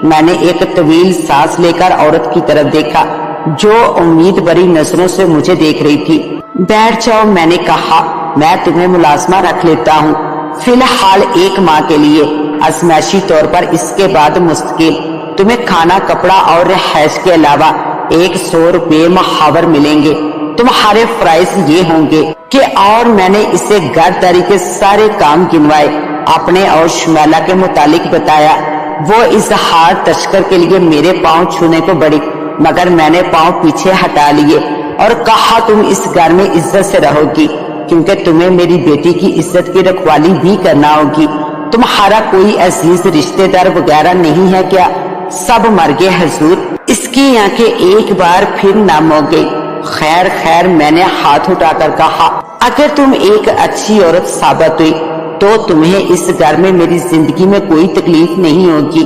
मैंने एक तवील सांस लेकर औरत की तरफ देखा जो उम्मीद भरी नजरों से मुझे देख रही थी। बैठ जाओ, मैंने कहा, मैं तुम्हें मुलाजमा रख लेता हूँ, फिलहाल एक माह के लिए, आजमाइशी तौर पर, इसके बाद मुस्तकिल तुम्हें खाना, कपड़ा और रिहाइश के अलावा 100 रुपये महावर मिलेंगे। तुम्हारे प्राइस ये होंगे कि, और मैंने इसे गरदारी के सारे काम गिनवाए, अपने और शुमैला के मुतालिक बताया। वो इजहार तस्कर के लिए मेरे पांव छूने को बढ़ी, मगर मैंने पांव पीछे हटा लिए और कहा, तुम इस घर में इज्जत से रहोगी, क्योंकि तुम्हें मेरी बेटी की इज्जत की रखवाली भी करना होगी। तुम्हारा कोई अजीज रिश्तेदार वगैरह नहीं है क्या? सब मर गए हुजूर। इसकी आंखें एक बार फिर नम हो गई। खैर खैर, मैंने हाथ उठाकर कहा, अगर तुम एक अच्छी औरत साबित हुई तो तुम्हें इस घर में मेरी जिंदगी में कोई तकलीफ नहीं होगी।